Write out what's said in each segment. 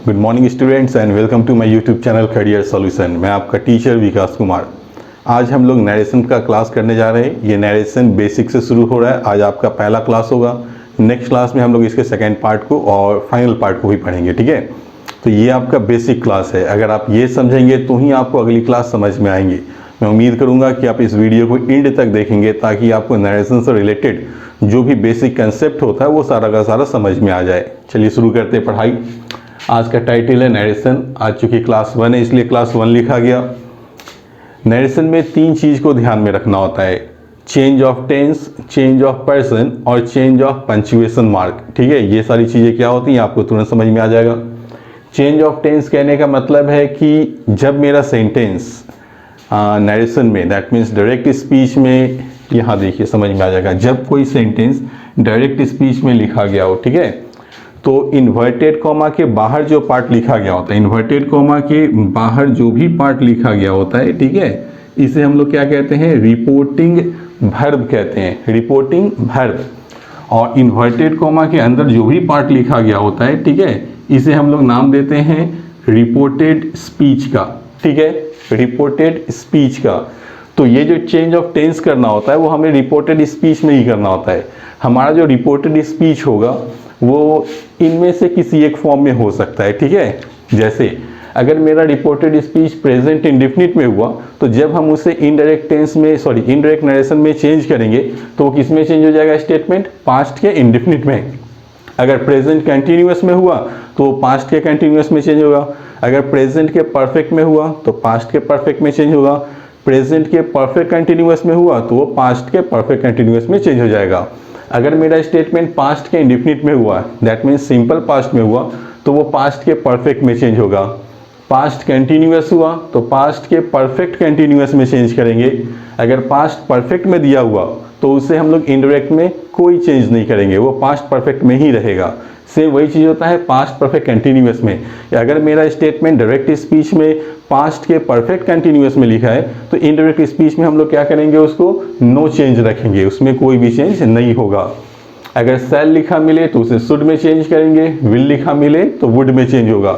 Good morning students and welcome to my YouTube channel career solution. मैं आपका teacher विकास कुमार। आज हम लोग नरेशन का क्लास करने जा रहे हैं। ये नरेशन बेसिक से शुरू हो रहा है। आज आपका पहला क्लास होगा। नेक्स्ट क्लास में हम लोग इसके सेकेंड पार्ट को और फाइनल पार्ट को भी पढ़ेंगे, ठीक है। तो ये आपका बेसिक क्लास है। अगर आप ये समझेंगे तो ही आपको अगली क्लास समझ में आएंगी। मैं उम्मीद करूँगा कि आप इस वीडियो को एंड तक देखेंगे ताकि आपको नरेशन से रिलेटेड जो भी बेसिक कंसेप्ट होता है वो सारा का सारा समझ में आ जाए। चलिए शुरू करते हैं पढ़ाई। आज का टाइटल है नरेशन। आज चूँकि क्लास 1 है इसलिए क्लास 1 लिखा गया। नरेशन में 3 चीज़ को ध्यान में रखना होता है, change of tense, change of person और चेंज ऑफ पंक्चुएशन मार्क, ठीक है। ये सारी चीज़ें क्या होती हैं आपको तुरंत समझ में आ जाएगा। चेंज ऑफ टेंस कहने का मतलब है कि जब मेरा सेंटेंस नरेशन में, दैट मीन्स डायरेक्ट स्पीच में, यहाँ देखिए समझ में आ जाएगा। जब कोई सेंटेंस डायरेक्ट स्पीच में लिखा गया हो, ठीक है, तो इन्वर्टेड कॉमा के बाहर जो पार्ट लिखा गया होता है, इन्वर्टेड कॉमा के बाहर जो भी पार्ट लिखा गया होता है, ठीक है, इसे हम लोग क्या कहते हैं, रिपोर्टिंग वर्ब कहते हैं, रिपोर्टिंग वर्ब। और इन्वर्टेड कॉमा के अंदर जो भी पार्ट लिखा गया होता है, ठीक है, इसे हम लोग नाम देते हैं रिपोर्टेड स्पीच का, ठीक है, रिपोर्टेड स्पीच का। तो ये जो चेंज ऑफ टेंस करना होता है वो हमें रिपोर्टेड स्पीच में ही करना होता है। हमारा जो रिपोर्टेड स्पीच होगा वो इनमें से किसी एक फॉर्म में हो सकता है, ठीक है। जैसे अगर मेरा रिपोर्टेड स्पीच प्रेजेंट इंडेफिनिट में हुआ तो जब हम उसे इनडायरेक्ट टेंस में, इनडायरेक्ट नरेशन में चेंज करेंगे तो वो किस में चेंज हो जाएगा, स्टेटमेंट पास्ट के इंडेफिनिट में। अगर प्रेजेंट कंटिन्यूअस में हुआ तो पास्ट के कंटिन्यूअस में चेंज होगा। अगर प्रेजेंट के परफेक्ट में हुआ तो पास्ट के परफेक्ट में चेंज होगा। प्रेजेंट के परफेक्ट कंटिन्यूअस में हुआ तो वो पास्ट के परफेक्ट कंटिन्यूअस में चेंज हो जाएगा। अगर मेरा स्टेटमेंट पास्ट के इंडेफिनिट में हुआ, दैट मीन्स सिंपल पास्ट में हुआ, तो वो पास्ट के परफेक्ट में चेंज होगा। पास्ट कंटिन्यूअस हुआ तो पास्ट के परफेक्ट कंटिन्यूअस में चेंज करेंगे। अगर पास्ट परफेक्ट में दिया हुआ तो उसे हम लोग इनडायरेक्ट में कोई चेंज नहीं करेंगे, वो पास्ट परफेक्ट में ही रहेगा। सेम वही चीज़ होता है पास्ट परफेक्ट कंटिन्यूअस में। अगर मेरा स्टेटमेंट डायरेक्ट स्पीच में पास्ट के परफेक्ट कंटिन्यूअस में लिखा है तो इनडायरेक्ट स्पीच में हम लोग क्या करेंगे, उसको नो चेंज रखेंगे, उसमें कोई भी चेंज नहीं होगा। अगर शैल लिखा मिले तो उसे शुड में चेंज करेंगे, विल लिखा मिले तो वुड में चेंज होगा।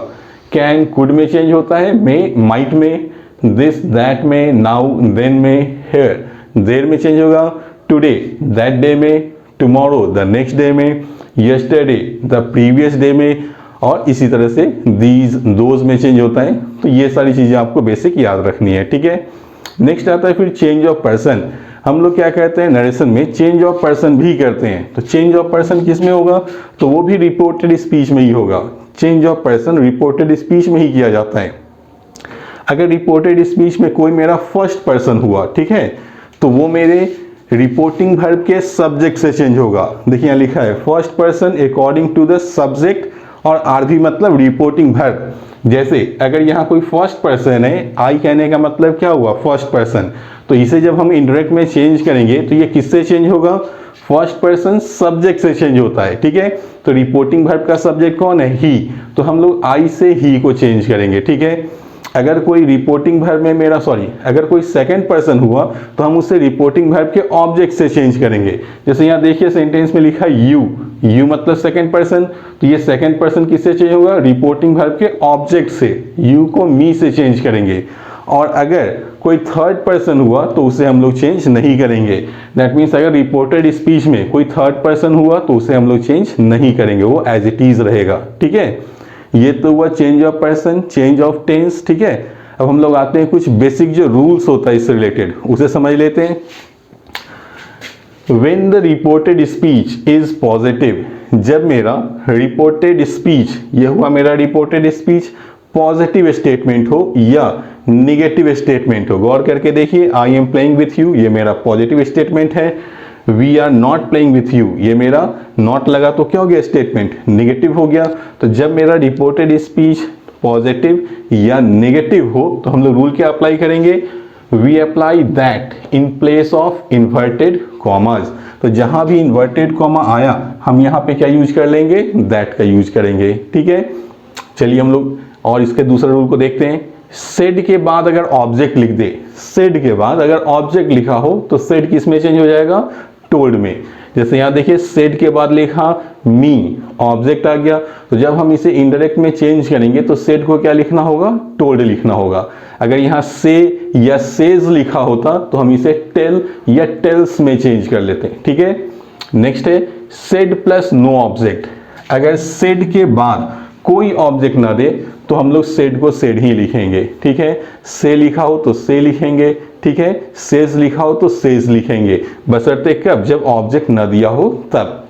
कैन कुड में चेंज होता है, मे माइट में, दिस दैट में, नाउ देन में, हेयर देर में चेंज होगा, टुडे दैट डे में, टुमारो द नेक्स्ट डे में, यस्टरडे द प्रीवियस डे में, और इसी तरह से दीज दोज में चेंज होता है। तो ये सारी चीज़ें आपको बेसिक याद रखनी है, ठीक है। नेक्स्ट आता है फिर चेंज ऑफ पर्सन। हम लोग क्या कहते हैं, नरेशन में चेंज ऑफ पर्सन भी करते हैं। तो चेंज ऑफ पर्सन किस में होगा, तो वो भी रिपोर्टेड स्पीच में ही होगा। Change of person reported speech में ही किया जाता है। अगर रिपोर्टेड स्पीच में कोई मेरा फर्स्ट पर्सन हुआ, ठीक है, तो वो मेरे रिपोर्टिंग वर्ब के सब्जेक्ट से चेंज होगा। देखिए यहाँ लिखा है first person according to the subject, और आर भी मतलब रिपोर्टिंग वर्ब। जैसे अगर यहाँ कोई फर्स्ट पर्सन है, आई कहने का मतलब क्या हुआ, फर्स्ट पर्सन, तो इसे जब हम इनडायरेक्ट में चेंज करेंगे तो ये किससे चेंज होगा, फर्स्ट पर्सन सब्जेक्ट से चेंज होता है, ठीक है। तो रिपोर्टिंग वर्ब का सब्जेक्ट कौन है, ही, तो हम लोग आई से ही को चेंज करेंगे, ठीक है। अगर कोई रिपोर्टिंग वर्ब में मेरा अगर कोई सेकंड पर्सन हुआ तो हम उसे रिपोर्टिंग वर्ब के ऑब्जेक्ट से चेंज करेंगे। जैसे यहाँ देखिए सेंटेंस में लिखा है यू, यू मतलब सेकंड पर्सन, तो ये सेकंड पर्सन किससे चेंज होगा, रिपोर्टिंग वर्ब के ऑब्जेक्ट से, यू को मी से चेंज करेंगे। और अगर कोई थर्ड पर्सन हुआ तो उसे हम लोग चेंज नहीं करेंगे। दैट मीन्स अगर रिपोर्टेड स्पीच में कोई थर्ड पर्सन हुआ तो उसे हम लोग चेंज नहीं करेंगे, वो एज इट इज रहेगा, ठीक है। ये तो हुआ change of person, change of tense, ठीक है। अब हम लोग आते हैं कुछ बेसिक जो रूल्स होता है इससे रिलेटेड, उसे समझ लेते हैं। When the reported speech is positive, जब मेरा रिपोर्टेड स्पीच, ये हुआ मेरा रिपोर्टेड स्पीच, पॉजिटिव स्टेटमेंट हो या निगेटिव स्टेटमेंट हो, गौर करके देखिए, I am playing with you, ये मेरा पॉजिटिव स्टेटमेंट है। We are not playing with you, ये मेरा नॉट लगा तो क्या हो गया, स्टेटमेंट निगेटिव हो गया। तो जब मेरा रिपोर्टेड स्पीच पॉजिटिव या नेगेटिव हो तो हम लोग रूल क्या अप्लाई करेंगे, we apply that in place of inverted commas. तो जहां भी इन्वर्टेड कॉमा आया हम यहाँ पे क्या यूज कर लेंगे, दैट का यूज करेंगे, ठीक है। चलिए हम लोग और इसके दूसरे रूल को देखते हैं। सेड के बाद अगर ऑब्जेक्ट लिख दे, सेड के बाद अगर ऑब्जेक्ट लिखा हो तो सेड किस में चेंज हो जाएगा, टोल्ड में। जैसे यहाँ देखिए सेड के बाद लिखा मी, ऑब्जेक्ट आ गया। तो जब हम इसे इनडायरेक्ट में चेंज करेंगे तो सेड को क्या लिखना होगा, टोल्ड लिखना होगा। अगर यहाँ से या सेज लिखा होता तो हम इसे टेल या टेल्स में चेंज कर लेते हैं, ठीक है। नेक्स्ट है सेड प्लस नो ऑब्जेक्ट। अगर सेड के बाद कोई ऑब्जेक्ट ना दे तो हम लोग सेड को सेड ही लिखेंगे, ठीक है। से लिखा हो तो से लिखेंगे, ठीक है। सेज लिखा हो तो सेज लिखेंगे, बशर्ते कब, जब ऑब्जेक्ट ना दिया हो तब।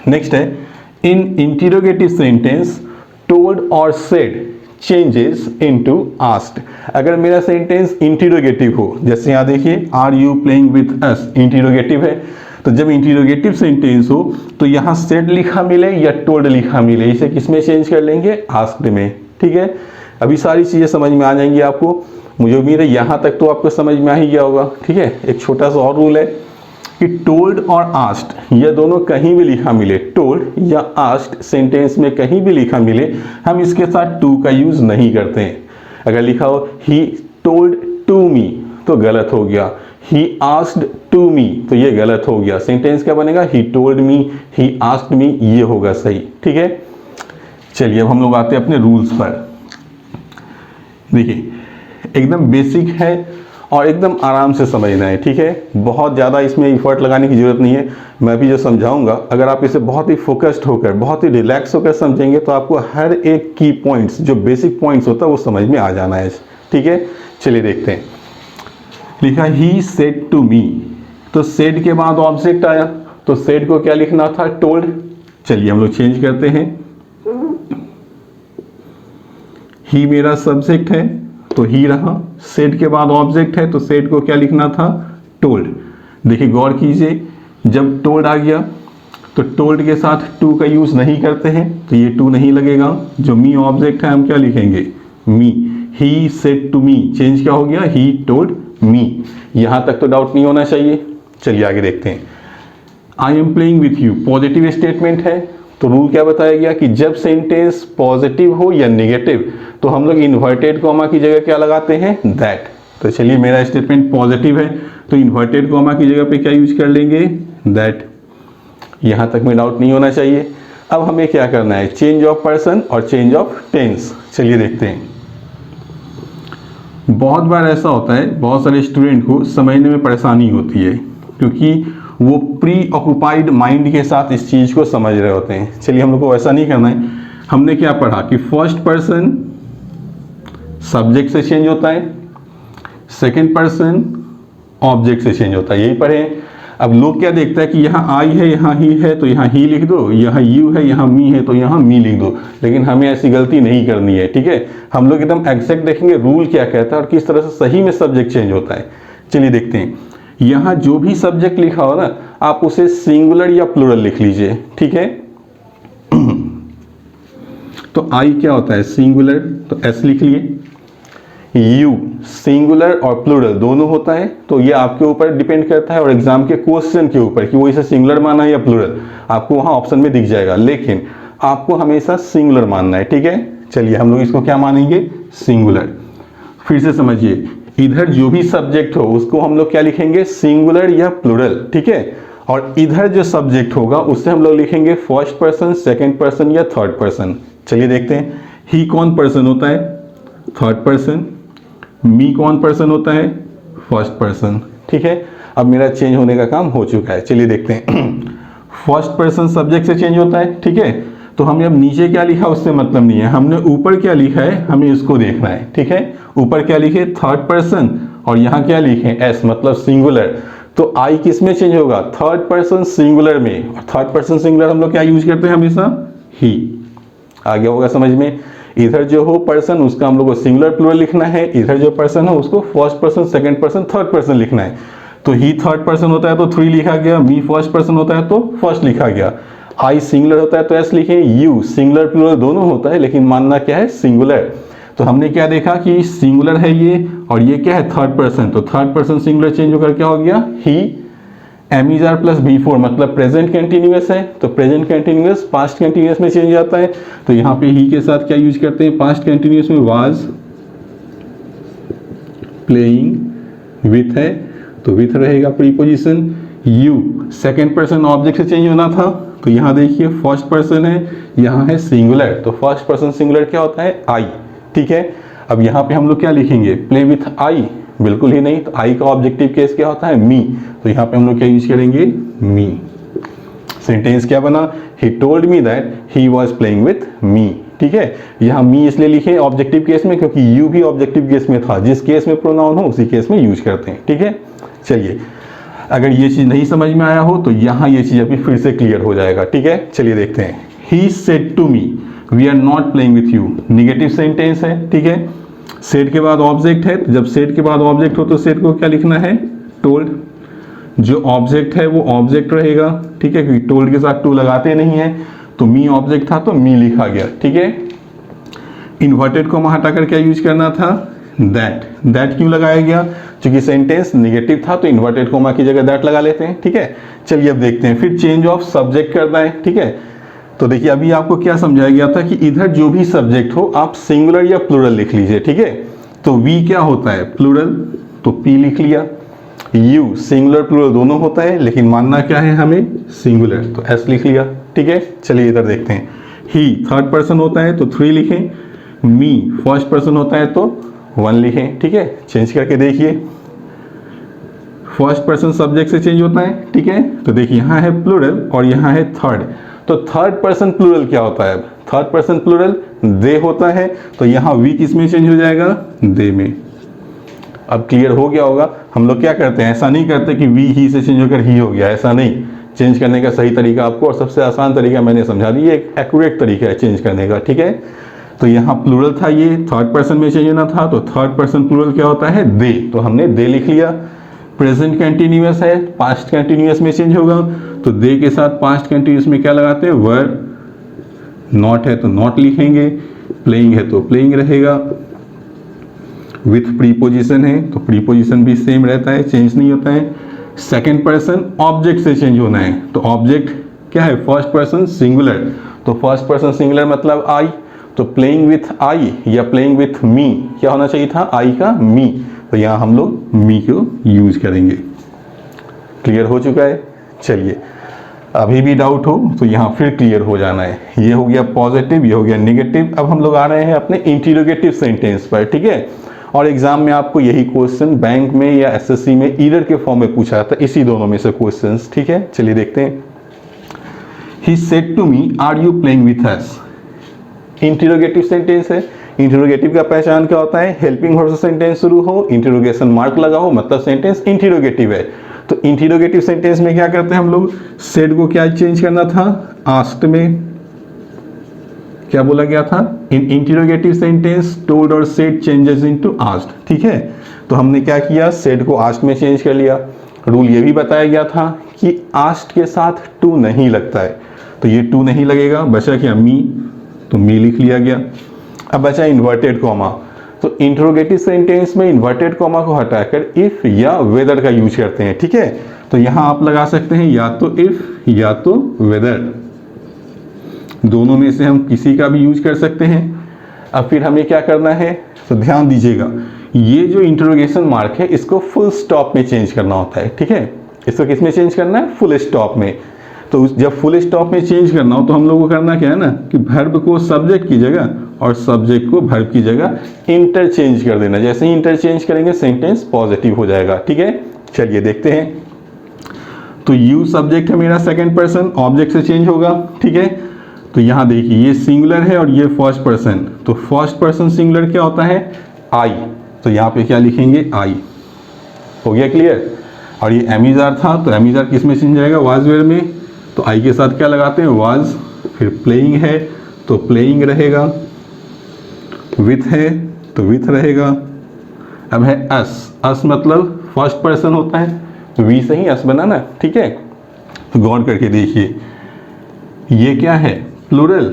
नेक्स्ट है इन इंटरोगेटिव सेंटेंस टोल्ड और सेड चेंजेस इनटू आस्क्ड। अगर मेरा सेंटेंस इंटरोगेटिव हो, जैसे यहाँ देखिए are you playing with us, interrogative है। तो जब इंटरोगेटिव सेंटेंस हो तो यहाँ सेड लिखा मिले या टोल्ड लिखा मिले, इसे किस में चेंज कर लेंगे, आस्क्ड में, ठीक है। अभी सारी चीज़ें समझ में आ जाएंगी आपको, मुझे उम्मीद है यहाँ तक तो आपको समझ में आ ही गया होगा, ठीक है। एक छोटा सा और रूल है कि टोल्ड और आस्क्ड ये दोनों कहीं भी लिखा मिले, टोल्ड या आस्क्ड सेंटेंस में कहीं भी लिखा मिले, हम इसके साथ टू का यूज नहीं करते हैं। अगर लिखा हो ही टोल्ड टू मी तो गलत हो गया, ही आस्क्ड टू मी तो ये गलत हो गया। सेंटेंस क्या बनेगा, ही टोल्ड मी, ही आस्क्ड मी, ये होगा सही, ठीक है। चलिए अब हम लोग आते हैं अपने रूल्स पर। देखिए एकदम बेसिक है और एकदम आराम से समझना है, ठीक है। बहुत ज़्यादा इसमें एफर्ट लगाने की ज़रूरत नहीं है। मैं भी जो समझाऊंगा अगर आप इसे बहुत ही फोकस्ड होकर, बहुत ही रिलैक्स होकर समझेंगे तो आपको हर एक की पॉइंट्स, जो बेसिक पॉइंट्स होता है वो समझ में आ जाना है, ठीक है। चलिए देखते हैं। लिखा ही सेड टू मी, तो सेड के बाद ऑब्जेक्ट आया तो सेड को क्या लिखना था, टोल्ड। चलिए हम लोग चेंज करते हैं। ही मेरा सब्जेक्ट है तो ही रहा, सेड के बाद ऑब्जेक्ट है तो सेड को क्या लिखना था, टोल्ड। देखिए गौर कीजिए, जब टोल्ड आ गया तो टोल्ड के साथ टू का यूज नहीं करते हैं तो ये टू नहीं लगेगा। जो मी ऑब्जेक्ट है हम क्या लिखेंगे, me. He said to me, change क्या हो गया, ही टोल्ड मी। यहां तक तो डाउट नहीं होना चाहिए। चलिए आगे देखते हैं। आई am playing with you positive statement है तो रूल क्या बताया गया कि जब सेंटेंस पॉजिटिव हो या नेगेटिव तो हम लोग इन्वर्टेड कॉमा की जगह क्या लगाते हैं, दैट। तो चलिए मेरा स्टेटमेंट पॉजिटिव है तो इन्वर्टेड कॉमा की जगह पे क्या यूज कर लेंगे, दैट। यहां तक में डाउट नहीं होना चाहिए। अब हमें क्या करना है, चेंज ऑफ पर्सन और चेंज ऑफ टेंस। चलिए देखते हैं। बहुत बार ऐसा होता है, बहुत सारे स्टूडेंट को समझने में परेशानी होती है क्योंकि वो प्री ऑक्युपाइड माइंड के साथ इस चीज़ को समझ रहे होते हैं। चलिए हम लोग को ऐसा नहीं करना है। हमने क्या पढ़ा कि फर्स्ट पर्सन सब्जेक्ट से चेंज होता है, सेकंड पर्सन ऑब्जेक्ट से चेंज होता है, यही पढ़े। अब लोग क्या देखता है कि यहाँ आई है, यहाँ ही है तो यहाँ ही लिख दो, यहाँ यू है, यहाँ मी है तो यहाँ मी लिख दो। लेकिन हमें ऐसी गलती नहीं करनी है, ठीक है। हम लोग एकदम एग्जैक्ट देखेंगे रूल क्या कहता है और किस तरह से सही में सब्जेक्ट चेंज होता है। चलिए देखते हैं। यहाँ जो भी सब्जेक्ट लिखा हो ना, आप उसे सिंगुलर या प्लूरल लिख लीजिए, ठीक है। तो आई क्या होता है, सिंगुलर, तो एस लिख लिए। यू सिंगुलर और प्लूरल दोनों होता है, तो ये आपके ऊपर डिपेंड करता है और एग्जाम के क्वेश्चन के ऊपर कि वो इसे सिंगुलर माना है या प्लूरल, आपको वहां ऑप्शन में दिख जाएगा। लेकिन आपको हमेशा सिंगुलर मानना है, ठीक है। चलिए हम लोग इसको क्या मानेंगे, सिंगुलर। फिर से समझिए, इधर जो भी सब्जेक्ट हो उसको हम लोग क्या लिखेंगे, सिंगुलर या प्लूरल, ठीक है। और इधर जो सब्जेक्ट होगा उससे हम लोग लिखेंगे फर्स्ट पर्सन, सेकंड पर्सन या थर्ड पर्सन। चलिए देखते हैं। ही कौन पर्सन होता है, थर्ड पर्सन। मी कौन पर्सन होता है, फर्स्ट पर्सन, ठीक है। अब मेरा चेंज होने का काम हो चुका है। चलिए देखते हैं। फर्स्ट पर्सन सब्जेक्ट से चेंज होता है, ठीक है। तो हमने अब नीचे क्या लिखा उससे मतलब नहीं है, हमने ऊपर क्या लिखा है हमें इसको देखना है, ठीक है। ऊपर क्या लिखे, थर्ड पर्सन, और यहाँ क्या लिखे, एस मतलब सिंगुलर। तो आई किस में चेंज होगा, थर्ड पर्सन सिंगुलर में। और थर्ड पर्सन सिंगुलर हम लोग क्या यूज करते हैं हमेशा, ही। आ गया होगा समझ में। इधर जो हो पर्सन उसका हम लोग को सिंगुलर प्लूरल लिखना है, इधर जो पर्सन हो उसको first person, second person, third person लिखना है। तो ही थर्ड पर्सन होता है तो 3 लिखा गया, मी फर्स्ट पर्सन होता है तो फर्स्ट लिखा गया, आई सिंगुलर होता है तो एस लिखे, यू सिंगुलर प्लूरल दोनों होता है लेकिन मानना क्या है, सिंगुलर। तो हमने क्या देखा कि सिंगुलर है ये और ये क्या है, थर्ड पर्सन। तो थर्ड पर्सन सिंगुलर चेंज होकर क्या हो गया, he. Am is are plus B four मतलब प्रेजेंट कंटिन्यूअस है, तो प्रेजेंट कंटिन्यूअस पास्ट कंटिन्यूअस में चेंज आता है। तो यहाँ पे ही के साथ क्या यूज करते हैं, पास्ट कंटिन्यूअस में वाज प्लेइंग विथ है तो विथ रहेगा preposition. You second person object से चेंज होना था, तो यहाँ देखिए फर्स्ट पर्सन है, यहाँ है सिंगुलर, तो फर्स्ट पर्सन सिंगुलर क्या होता है? आई। ठीक है, अब यहाँ पे हम लोग क्या लिखेंगे? Play with I? बिल्कुल ही नहीं, तो आई का ऑब्जेक्टिव केस क्या होता है? मी, तो यहाँ पे हम लोग क्या यूज करेंगे? मी। सेंटेंस क्या बना? He told me that he was playing with मी। ठीक है, यहाँ मी इसलिए लिखे ऑब्जेक्टिव केस में क्योंकि यू भी ऑब्जेक्टिव केस में था, जिस केस में प्रोनाउन हो उसी केस में यूज करते हैं। ठीक है, चलिए अगर ये चीज नहीं समझ में आया हो तो यहाँ ये चीज अभी फिर से क्लियर हो जाएगा। ठीक है, चलिए देखते हैं। He said to me we are not playing with you, negative sentence है। ठीक है, सेड के बाद ऑब्जेक्ट है, तो जब सेड के बाद ऑब्जेक्ट हो तो सेड को क्या लिखना है? टोल्ड। जो ऑब्जेक्ट है वो ऑब्जेक्ट रहेगा। ठीक है, क्योंकि टोल्ड के साथ टू लगाते नहीं है, तो मी ऑब्जेक्ट था तो मी लिखा गया। ठीक है, इन्वर्टेड को हटाकर क्या यूज करना था? दैट। दैट क्यों लगाया गया? क्योंकि सेंटेंस निगेटिव था तो इन्वर्टेड कोमा की जगह दैट लगा लेते हैं। ठीक है, चलिए अब देखते हैं। फिर चेंज ऑफ सब्जेक्ट करना है। ठीक है, तो देखिए अभी आपको क्या समझाया गया था कि इधर जो भी सब्जेक्ट हो आप सिंगुलर या प्लूरल लिख लीजिए। ठीक है, तो वी क्या होता है? प्लूरल, तो पी लिख लिया। यू सिंगुलर प्लूरल दोनों होता है, लेकिन मानना क्या है हमें? सिंगुलर, तो एस लिख लिया। ठीक है, चलिए इधर देखते हैं। ही थर्ड पर्सन होता है तो 3 लिखें, मी फर्स्ट पर्सन होता है तो 1 लिखें। ठीक है, चेंज करके देखिए, फर्स्ट पर्सन सब्जेक्ट से चेंज होता है। ठीक है, तो देखिए यहाँ है प्लूरल और यहाँ है थर्ड, तो थर्ड पर्सन प्लूरल क्या होता है? थर्ड पर्सन प्लूरल दे होता है, तो यहाँ वी किस में चेंज हो जाएगा? दे में। अब क्लियर हो गया होगा। हम लोग क्या करते हैं, ऐसा नहीं करते कि वी ही से चेंज होकर ही हो गया, ऐसा नहीं। चेंज करने का सही तरीका आपको और सबसे आसान तरीका मैंने समझा दिया, एक एक्यूरेट तरीका है चेंज करने का। ठीक है, तो यहाँ प्लूरल था, ये थर्ड पर्सन में चेंज होना था, तो थर्ड पर्सन प्लूरल क्या होता है? दे, तो हमने दे लिख लिया। प्रेजेंट कंटिन्यूअस है, पास्ट कंटिन्यूअस में चेंज होगा, तो दे के साथ पास्ट कंटिन्यूअस में क्या लगाते हैं? वर। नॉट है तो नॉट लिखेंगे, प्लेइंग है तो प्लेइंग रहेगा। विथ प्रीपोजिशन है तो प्रीपोजिशन भी सेम रहता है, चेंज नहीं होता है। सेकेंड पर्सन ऑब्जेक्ट से चेंज होना है, तो ऑब्जेक्ट क्या है? फर्स्ट पर्सन सिंगुलर, तो फर्स्ट पर्सन सिंगुलर मतलब आई, तो प्लेइंग विथ आई या प्लेइंग विथ मी क्या होना चाहिए था? आई का मी, तो यहाँ हम लोग मी को यूज करेंगे। क्लियर हो चुका है? चलिए अभी भी डाउट हो तो यहाँ फिर क्लियर हो जाना है। ये हो गया पॉजिटिव, ये हो गया नेगेटिव। अब हम लोग आ रहे हैं अपने इंटीरोगेटिव सेंटेंस पर। ठीक है, और एग्जाम में आपको यही क्वेश्चन बैंक में या एसएससी में ईडर के फॉर्म में पूछा था, इसी दोनों में से क्वेश्चंस। ठीक है, चलिए देखते हैं। He said to me are you playing with us, interrogative sentence है। इंटीरोगेटिव का पहचान क्या होता है? हेल्पिंग वर्ब से सेंटेंस शुरू हो, इंटीरोगेशन मार्क लगा हो, मतलब सेंटेंस इंटीरोगेटिव है। तो इंटीरोगेटिव सेंटेंस में क्या करते हैं हम लोग? सेड को क्या चेंज करना था? आस्क्ड में क्या बोला गया था? इन इंटीरोगेटिव सेंटेंस टोल्ड और सेड चेंजेस इनटू आस्क्ड। ठीक है, तो हमने क्या किया? सेड को आस्क्ड में चेंज कर लिया। रूल ये भी बताया गया था कि आस्क्ड के साथ टू नहीं लगता है, तो ये टू नहीं लगेगा। बचा क्या? मी, तो मी लिख लिया गया। अब बचा इन्वर्टेड कॉमा, तो इंटरोगेटिव सेंटेंस में इन्वर्टेड कॉमा को हटाकर इफ या वेदर का यूज करते हैं। ठीक है, तो यहां आप लगा सकते हैं या तो इफ या तो वेदर, दोनों में से हम किसी का भी यूज कर सकते हैं। अब फिर हमें क्या करना है? तो ध्यान दीजिएगा, ये जो इंटरोगेशन मार्क है इसको फुल स्टॉप में चेंज करना होता है। ठीक है, इसको किस में चेंज करना है? फुल स्टॉप में। तो जब फुल स्टॉप में चेंज करना हो तो हम लोग को करना क्या है ना, कि वर्ब को सब्जेक्ट की जगह और सब्जेक्ट को वर्ब की जगह इंटरचेंज कर देना। जैसे ही इंटरचेंज करेंगे सेंटेंस पॉजिटिव हो जाएगा। ठीक है, चलिए देखते हैं। तो यू सब्जेक्ट है मेरा, सेकंड पर्सन ऑब्जेक्ट से चेंज होगा। ठीक है, तो यहाँ देखिए ये सिंगुलर है और ये फर्स्ट पर्सन, तो फर्स्ट पर्सन सिंगुलर क्या होता है? आई, तो यहाँ पे क्या लिखेंगे? आई। हो गया क्लियर? और ये एमिजार था तो एमिजार किस में चेंज जाएगा? वाज वेयर में, तो आई के साथ क्या लगाते हैं? वाज। फिर प्लेइंग है तो प्लेइंग रहेगा, विथ है तो विथ रहेगा। अब है अस, अस मतलब फर्स्ट पर्सन होता है, तो वी से ही अस बना ना। ठीक है, तो गौर करके देखिए ये क्या है? प्लूरल,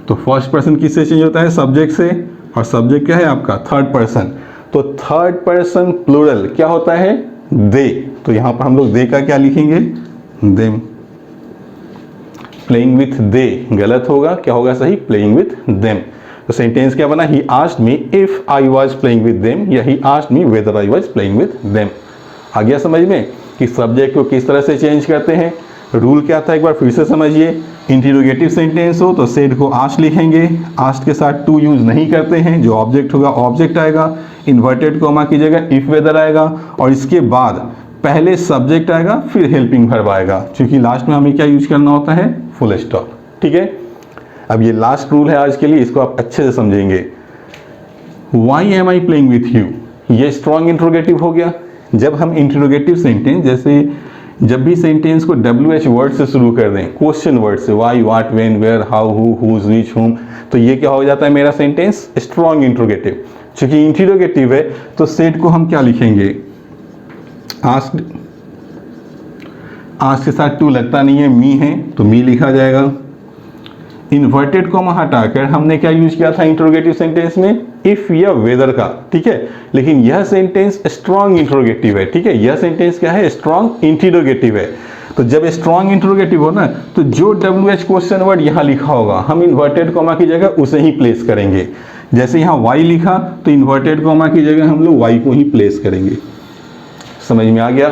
तो फर्स्ट पर्सन किससे चेंज होता है? सब्जेक्ट से, और सब्जेक्ट क्या है आपका? थर्ड पर्सन, तो थर्ड पर्सन प्लूरल क्या होता है? दे, तो यहां पर हम लोग दे का क्या लिखेंगे? देम। प्लेइंग विथ दे गलत होगा, क्या होगा सही? Playing with them. तो सेंटेंस क्या बना? He asked me if I was playing with them, या he asked me whether I was playing with them. आ गया समझ में? कि सब्जेक्ट को किस तरह से चेंज करते हैं। रूल क्या था एक बार फिर से समझिए। इंटरोगेटिव सेंटेंस हो तो सेड को आस्ट लिखेंगे, आस्ट के साथ टू यूज नहीं करते हैं, जो ऑब्जेक्ट होगा ऑब्जेक्ट आएगा, इन्वर्टेड कॉमा की जगह इफ वेदर आएगा, और इसके बाद पहले सब्जेक्ट आएगा फिर हेल्पिंग वर्ब आएगा, क्योंकि लास्ट में हमें क्या यूज करना होता है, फुल स्टॉप। ठीक है, अब ये लास्ट रूल है आज के लिए, इसको आप अच्छे से समझेंगे। Why am I playing with you, ये स्ट्रॉन्ग इंट्रोगेटिव हो गया। जब हम इंट्रोगेटिव सेंटेंस, जैसे जब भी सेंटेंस को WH वर्ड से शुरू कर दें, क्वेश्चन वर्ड से, why, what, when, where, how, who, whose, which, whom, तो ये क्या हो जाता है मेरा सेंटेंस, स्ट्रॉन्ग इंट्रोगेटिव। क्योंकि इंट्रोगेटिव है तो सेट को हम क्या लिखेंगे, आस्क्ड, आस्क के साथ टू लगता नहीं है, मी है तो मी लिखा जाएगा। इन्वर्टेड कॉमा हटाकर हमने क्या यूज किया था इंट्रोगेटिव सेंटेंस में, इफ या वेदर का। ठीक है, लेकिन यह सेंटेंस स्ट्रॉन्ग इंट्रोगेटिव है। ठीक है, यह सेंटेंस क्या है, स्ट्रॉन्ग इंट्रोगेटिव है। तो जब स्ट्रॉन्ग इंट्रोगेटिव हो ना, तो जो WH क्वेश्चन वर्ड यहाँ लिखा होगा हम इन्वर्टेड कॉमा की जगह उसे ही प्लेस करेंगे। जैसे यहाँ वाई लिखा तो इन्वर्टेड कॉमा की जगह हम लोग वाई को ही प्लेस करेंगे। समझ में आ गया।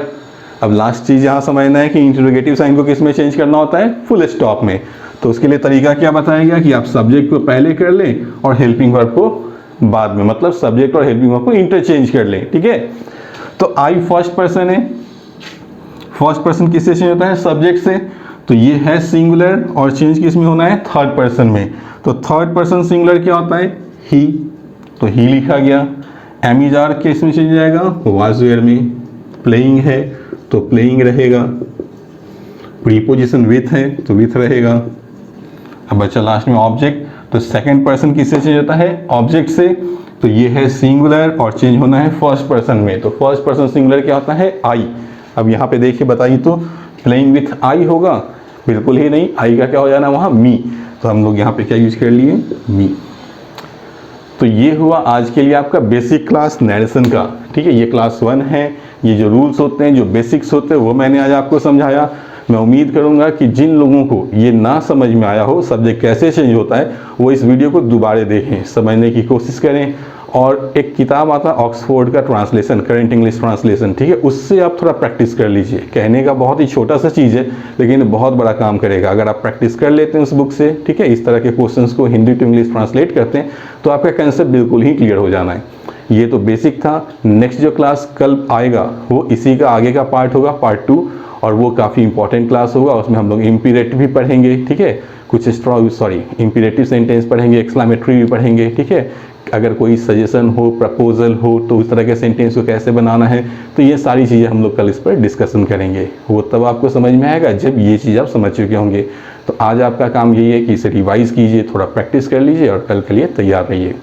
अब लास्ट चीज यहाँ समझना है कि इंट्रोगेटिव साइन को किस में चेंज करना होता है, फुल स्टॉप में। तो उसके लिए तरीका क्या बताया गया कि आप सब्जेक्ट को पहले कर लें और हेल्पिंग वर्ब को बाद में, मतलब सब्जेक्ट और हेल्पिंग वर्ब को इंटरचेंज कर लें। ठीक है, तो आई फर्स्ट पर्सन है, फर्स्ट पर्सन किससे चेंज होता है, सब्जेक्ट से, तो ये है सिंगुलर और चेंज किस में होना है, थर्ड पर्सन में। तो थर्ड पर्सन सिंगुलर क्या होता है, ही, तो ही लिखा गया। एमिजार किस में चेंज जाएगा, वाज वेयर में। प्लेइंग है तो प्लेइंग रहेगा। प्रीपोजिशन विथ है तो विथ रहेगा। अब बच्चा लास्ट में ऑब्जेक्ट, तो सेकंड पर्सन किससे चेंज होता है, ऑब्जेक्ट से, तो ये है सिंगुलर और चेंज होना है फर्स्ट पर्सन में। तो फर्स्ट पर्सन सिंगुलर क्या होता है, आई। अब यहाँ पे देखिए बताइए, तो प्लेइंग विथ आई होगा, बिल्कुल ही नहीं, आई का क्या हो जाना वहाँ, मी। तो हम लोग यहाँ पे क्या यूज कर लिए, मी। तो ये हुआ आज के लिए आपका बेसिक क्लास नरेशन का। ठीक है, ये क्लास 1 है। ये जो रूल्स होते हैं, जो बेसिक्स होते हैं, वो मैंने आज आपको समझाया। मैं उम्मीद करूंगा कि जिन लोगों को ये ना समझ में आया हो सब्जेक्ट कैसे चेंज होता है, वो इस वीडियो को दोबारा देखें, समझने की कोशिश करें। और एक किताब आता है ऑक्सफोर्ड का ट्रांसलेशन, करंट इंग्लिश ट्रांसलेशन, ठीक है, उससे आप थोड़ा प्रैक्टिस कर लीजिए। कहने का बहुत ही छोटा सा चीज़ है, लेकिन बहुत बड़ा काम करेगा अगर आप प्रैक्टिस कर लेते हैं उस बुक से। ठीक है, इस तरह के क्वेश्चंस को हिंदी टू इंग्लिश ट्रांसलेट करते हैं तो आपका कंसेप्ट बिल्कुल ही क्लियर हो जाना है। ये तो बेसिक था। नेक्स्ट जो क्लास कल आएगा वो इसी का आगे का पार्ट होगा, पार्ट 2, और वो काफ़ी इंपॉर्टेंट क्लास होगा। उसमें हम लोग इम्पीरेटिव भी पढ़ेंगे, ठीक है, कुछ इम्पीरेटिव सेंटेंस पढ़ेंगे, एक्सक्लेमेटरी भी पढ़ेंगे। ठीक है, अगर कोई सजेशन हो, प्रपोजल हो, तो उस तरह के सेंटेंस को कैसे बनाना है, तो ये सारी चीज़ें हम लोग कल इस पर डिस्कशन करेंगे। वो तब आपको समझ में आएगा जब ये चीज़ आप समझ चुके होंगे। तो आज आपका काम यही है कि इसे रिवाइज़ कीजिए, थोड़ा प्रैक्टिस कर लीजिए और कल के लिए तैयार रहिए।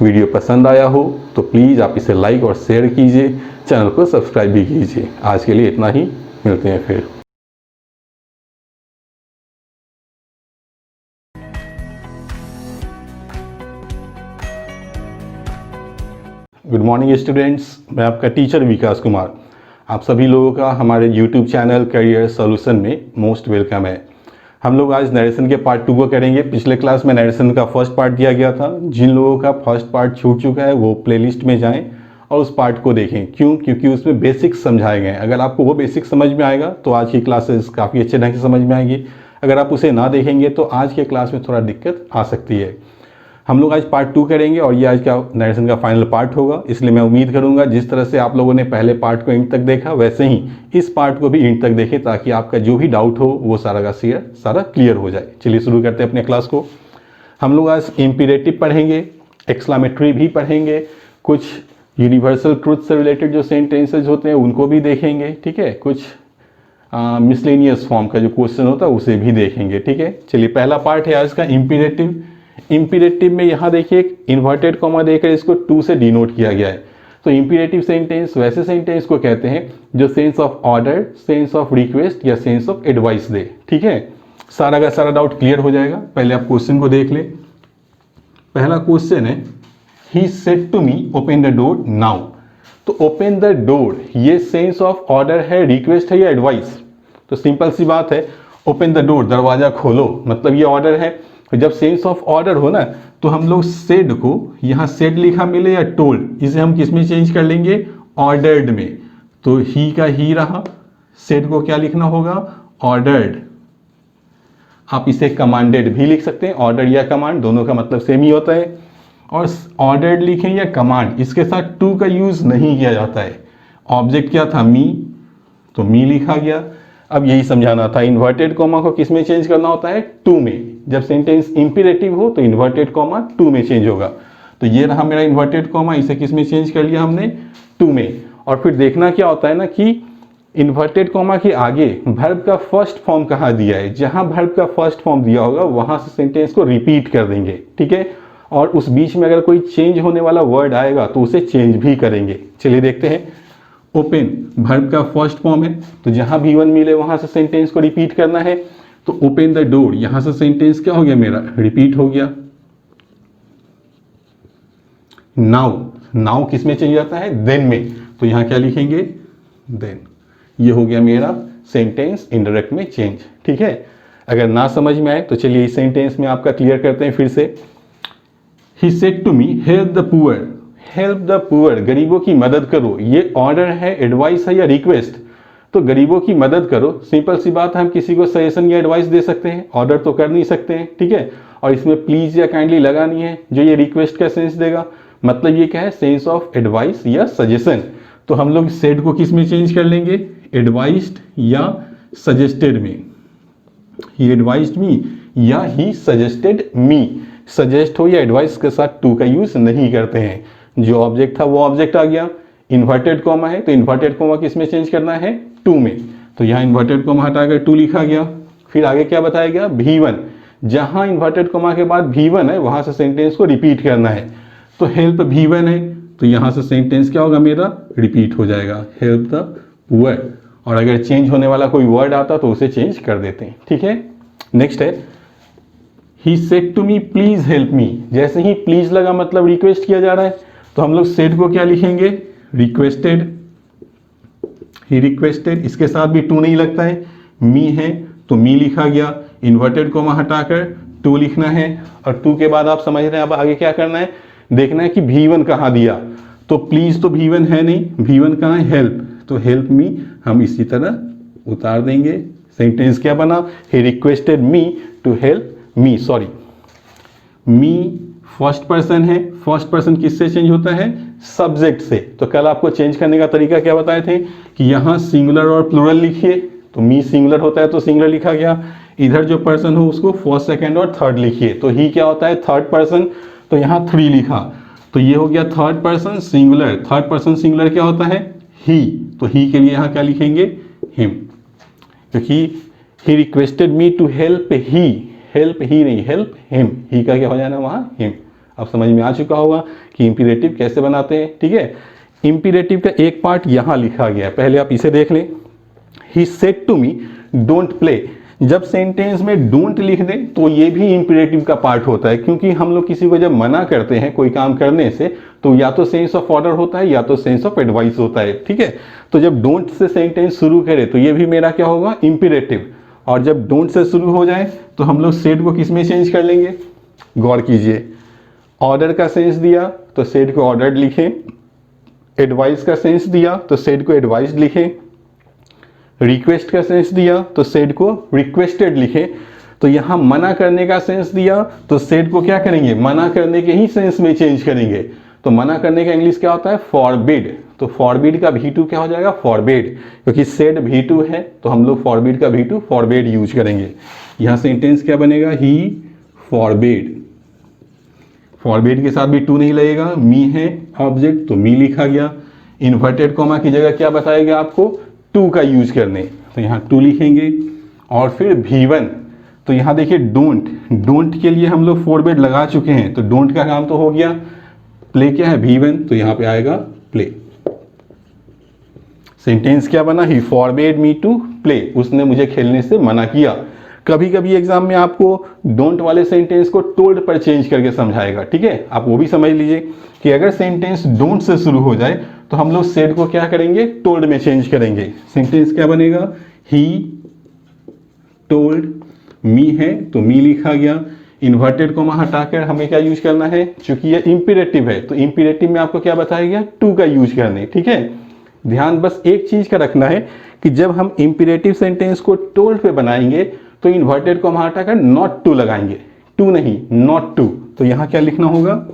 वीडियो पसंद आया हो तो प्लीज़ आप इसे लाइक और शेयर कीजिए, चैनल को सब्सक्राइब भी कीजिए। आज के लिए इतना ही, मिलते हैं फिर। गुड मॉर्निंग स्टूडेंट्स, मैं आपका टीचर विकास कुमार। आप सभी लोगों का हमारे यूट्यूब चैनल करियर सॉल्यूशन में मोस्ट वेलकम है। हम लोग आज नरेशन के पार्ट 2 को करेंगे। पिछले क्लास में नरेशन का फर्स्ट पार्ट दिया गया था। जिन लोगों का फर्स्ट पार्ट छूट चुका है वो प्लेलिस्ट में जाएं और उस पार्ट को देखें। क्यों? क्योंकि उसमें बेसिक्स समझाए गए हैं। अगर आपको वो बेसिक्स समझ में आएगा तो आज की क्लासेस काफ़ी अच्छे ढंग से समझ में आएगी। अगर आप उसे ना देखेंगे तो आज के क्लास में थोड़ा दिक्कत आ सकती है। हम लोग आज पार्ट 2 करेंगे और ये आज का नरेशन का फाइनल पार्ट होगा। इसलिए मैं उम्मीद करूंगा जिस तरह से आप लोगों ने पहले पार्ट को एंड तक देखा, वैसे ही इस पार्ट को भी एंड तक देखें, ताकि आपका जो भी डाउट हो वो सारा का सारा क्लियर हो जाए। चलिए शुरू करते हैं अपने क्लास को। हम लोग आज इम्पीरेटिव पढ़ेंगे, एक्सक्लेमेटरी भी पढ़ेंगे, कुछ यूनिवर्सल ट्रूथ से रिलेटेड जो सेंटेंसेज होते हैं उनको भी देखेंगे। ठीक है, कुछ मिसलेनियस फॉर्म का जो क्वेश्चन होता है उसे भी देखेंगे। ठीक है, चलिए पहला पार्ट है आज का इम्पीरेटिव। इम्पीरेटिव में यहाँ देखिए एक इन्वर्टेड कॉमा देकर इसको 2 से डिनोट किया गया है। तो इम्पीरेटिव सेंटेंस वैसे सेंटेंस को कहते हैं जो sense of order, sense of request या सेंस ऑफ एडवाइस दे। ठीक है, सारा का सारा डाउट क्लियर हो जाएगा। पहले आप क्वेश्चन को देख ले। पहला क्वेश्चन है, he said to me open the door now. तो ओपन द डोर ये सेंस ऑफ ऑर्डर है, रिक्वेस्ट है या एडवाइस? तो सिंपल सी बात है, ओपन द डोर दरवाजा खोलो, मतलब ये ऑर्डर है। जब सेंस ऑफ ऑर्डर हो ना तो हम लोग सेड को, यहाँ सेड लिखा मिले या टोल्ड, इसे हम किस में चेंज कर लेंगे, ऑर्डर्ड में। तो ही का ही रहा, सेड को क्या लिखना होगा, ऑर्डर्ड। आप इसे कमांडेड भी लिख सकते हैं, ऑर्डर या कमांड दोनों का मतलब सेम ही होता है। और ऑर्डर्ड लिखें या कमांड, इसके साथ टू का यूज नहीं किया जाता है। ऑब्जेक्ट क्या था, मी, तो मी लिखा गया। अब यही समझाना था, इन्वर्टेड कॉमा को किस में चेंज करना होता है, टू में। जब सेंटेंस इंपीरेटिव हो तो इन्वर्टेड कॉमा टू में चेंज होगा। तो ये रहा मेरा इन्वर्टेड कॉमा, इसे किस में चेंज कर लिया हमने, टू में। और फिर देखना क्या होता है ना कि इन्वर्टेड कॉमा के आगे वर्ब का फर्स्ट फॉर्म कहाँ दिया है, जहां वर्ब का फर्स्ट फॉर्म दिया होगा वहां से सेंटेंस को रिपीट कर देंगे, ठीक है। और उस बीच में अगर कोई चेंज होने वाला वर्ड आएगा तो उसे चेंज भी करेंगे। चलिए देखते हैं। ओपन वर्ब का फर्स्ट फॉर्म है, तो जहां भी वन मिले वहां से सेंटेंस को रिपीट करना है। तो ओपन द डोर, यहां से सेंटेंस क्या हो गया मेरा, रिपीट हो गया। नाउ, नाउ किस में चेंज जाता है, देन में, तो यहां क्या लिखेंगे, देन। ये हो गया मेरा सेंटेंस इनडायरेक्ट में चेंज, ठीक है। अगर ना समझ में आए तो चलिए इस सेंटेंस में आपका क्लियर करते हैं फिर से। He said to me, help the poor, help the poor, गरीबों की मदद करो। ये ऑर्डर है, एडवाइस है या रिक्वेस्ट, तो गरीबों की मदद करो। सिंपल सी बात है, हम किसी को सजेशन या एडवाइस दे सकते हैं, ऑर्डर तो कर नहीं सकते हैं, ठीक है। और इसमें प्लीज या काइंडली लगा नहीं है, जो ये रिक्वेस्ट का सेंस देगा। मतलब ये क्या है, सेंस ऑफ एडवाइस या सजेशन। तो हम लोग सेड को किस में चेंज कर लेंगे, एडवाइस्ड या सजेस्टेड में। ही एडवाइस्ड मी या ही सजेस्टेड मी। सजेस्ट हो या एडवाइस के साथ टू का यूज नहीं करते हैं। जो ऑब्जेक्ट था वो ऑब्जेक्ट आ गया। इन्वर्टेड कॉमा है तो इन्वर्टेड कॉमा किस में चेंज करना है, टू में। तो यहाँ इन्वर्टेड कॉमा हटाकर टू लिखा गया। फिर आगे क्या बताया गया, V1, जहां इन्वर्टेड कॉमा के बाद V1 है वहां से सेंटेंस को रिपीट करना है। तो हेल्प V1 है, तो यहां से सेंटेंस क्या होगा मेरा, रिपीट हो जाएगा, हेल्प द पुअर। और अगर चेंज होने वाला कोई वर्ड आता तो उसे चेंज कर देते हैं, ठीक है। नेक्स्ट है, he said to me please help me. जैसे ही प्लीज लगा मतलब रिक्वेस्ट किया जा रहा है, तो हम लोग सेड को क्या लिखेंगे, रिक्वेस्टेड। ही रिक्वेस्टेड, इसके साथ भी टू नहीं लगता है, मी है तो मी लिखा गया। इन्वर्टेड कॉमा हटाकर टू लिखना है। और टू के बाद आप समझ रहे हैं अब आगे क्या करना है, देखना है कि V1 कहाँ दिया। तो प्लीज तो V1 है नहीं, V1 कहाँ है, हेल्प, तो हेल्प मी हम इसी तरह उतार देंगे। सेंटेंस क्या बना, he requested me to help me. Sorry, me first person है, फर्स्ट पर्सन किससे चेंज होता है, सब्जेक्ट से। तो कल आपको चेंज करने का तरीका क्या बताए थे कि यहाँ सिंगुलर और प्लूरल लिखिए, तो मी सिंगुलर होता है तो सिंगुलर लिखा गया। इधर जो पर्सन हो उसको फर्स्ट, सेकंड और थर्ड लिखिए, तो ही क्या होता है, थर्ड पर्सन, तो यहाँ थ्री लिखा। तो ये हो गया third person singular. Third person singular क्या होता है, ही, तो ही के लिए यहाँ क्या लिखेंगे, हिम, क्योंकि he requested me to help he, help he नहीं, हेल्प हिम, ही का क्या हो जाना वहाँ, हिम। अब समझ में आ चुका होगा कि इंपीरेटिव कैसे बनाते हैं, ठीक है। इंपीरेटिव का एक पार्ट यहाँ लिखा गया है, पहले आप इसे देख लें। He said to me don't play. जब सेंटेंस में डोंट लिख दें तो ये भी इंपीरेटिव का पार्ट होता है, क्योंकि हम लोग किसी को जब मना करते हैं कोई काम करने से तो या तो सेंस ऑफ ऑर्डर होता है या तो सेंस ऑफ एडवाइस होता है, ठीक है। तो जब डोंट से सेंटेंस शुरू करे तो ये भी मेरा क्या होगा, इंपीरेटिव। और जब डोंट से शुरू हो जाए तो हम लोग सेड को किस में चेंज कर लेंगे, गौर कीजिए। ऑर्डर का सेंस दिया तो सेड को ऑर्डर्ड लिखें, एडवाइस का सेंस दिया तो सेड को एडवाइस्ड लिखें, रिक्वेस्ट का सेंस दिया तो सेड को रिक्वेस्टेड लिखें। तो यहां मना करने का सेंस दिया तो सेड को क्या करेंगे, मना करने के ही सेंस में चेंज करेंगे। तो मना करने का इंग्लिश क्या होता है, फॉरबिड। तो फॉरबिड का V2 क्या हो जाएगा, फॉरबिड, क्योंकि सेड V2 है तो हम लोग फॉरबिड का V2 फॉरबिड यूज करेंगे। यहां सेंटेंस क्या बनेगा, ही फॉरबिड। फॉरबिड के साथ भी टू नहीं लगेगा, मी है ऑब्जेक्ट तो मी लिखा गया। इन्वर्टेड कॉमा की जगह क्या बताया गया आपको, टू का यूज करने, तो यहाँ टू लिखेंगे। और फिर V1, तो यहाँ देखिए डोंट, डोंट के लिए हम लोग फॉरबिड लगा चुके हैं, तो डोंट का काम तो हो गया। प्ले क्या है, V1, तो यहाँ पे आएगा प्ले। सेंटेंस क्या बना, ही फॉरबिड मी टू प्ले, उसने मुझे खेलने से मना किया। कभी कभी एग्जाम में आपको डोंट वाले सेंटेंस को टोल्ड पर चेंज करके समझाएगा, ठीक है। आप वो भी समझ लीजिए कि अगर सेंटेंस डोंट से शुरू हो जाए तो हम लोग सेड को क्या करेंगे, टोल्ड में चेंज करेंगे। सेंटेंस क्या बनेगा, ही टोल्ड, मी है तो मी लिखा गया। इन्वर्टेड कॉमा हटाकर हमें क्या यूज करना है, चूंकि ये इंपीरेटिव है तो इंपीरेटिव में आपको क्या बताया गया, टू का यूज करने, ठीक है। ध्यान बस एक चीज का रखना है कि जब हम इंपीरेटिव सेंटेंस को टोल्ड पे बनाएंगे तो इन्वर्टेड को हम हटाकर नॉट टू लगाएंगे, टू नहीं, नॉट टू। तो यहां क्या लिखना होगा,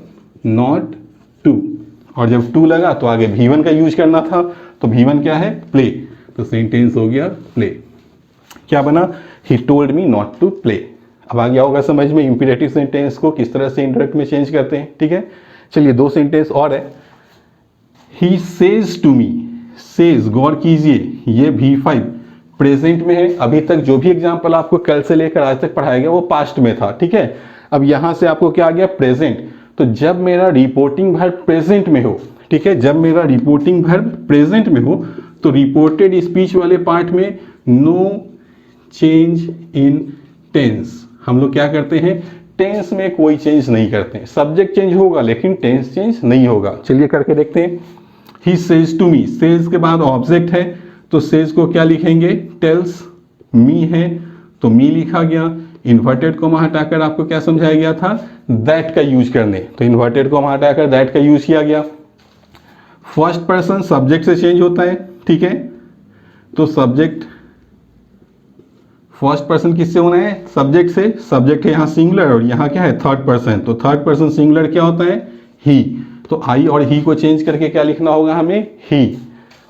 नॉट टू। और जब टू लगा तो आगे V1 का यूज करना था, तो V1 क्या है, प्ले। तो सेंटेंस हो गया प्ले। क्या बना, he told me not to play. अब आ गया होगा समझ में इंपीरेटिव सेंटेंस को किस तरह से इंडायरेक्ट में चेंज करते हैं। ठीक है, चलिए दो सेंटेंस और है। He says to me, says गौर कीजिए ये V5 प्रेजेंट में है। अभी तक जो भी एग्जाम्पल आपको कल से लेकर आज तक पढ़ाया गया वो पास्ट में था। ठीक है, अब यहां से आपको क्या आ गया, प्रेजेंट। तो जब मेरा रिपोर्टिंग वर्ब प्रेजेंट में हो, ठीक है, जब मेरा रिपोर्टिंग वर्ब प्रेजेंट में हो तो रिपोर्टेड स्पीच वाले पार्ट में नो चेंज इन टेंस, हम लोग क्या करते हैं, टेंस में कोई चेंज नहीं करते हैं। सब्जेक्ट चेंज होगा लेकिन टेंस चेंज नहीं होगा। चलिए करके देखते हैं। He says to me, says के बाद ऑब्जेक्ट है तो सेज को क्या लिखेंगे, टेल्स। मी है तो मी लिखा गया। इन्वर्टेड को हटाकर आपको क्या समझाया गया था, दैट का यूज करने, तो इन्वर्टेड को हटाकर दैट का यूज किया गया। फर्स्ट पर्सन सब्जेक्ट से चेंज होता है, ठीक है, तो सब्जेक्ट फर्स्ट पर्सन किससे होना है, सब्जेक्ट से। सब्जेक्ट है यहाँ सिंगुलर और यहाँ क्या है, थर्ड पर्सन। तो थर्ड पर्सन सिंगुलर क्या होता है, ही। तो आई और ही को चेंज करके क्या लिखना होगा हमें, ही।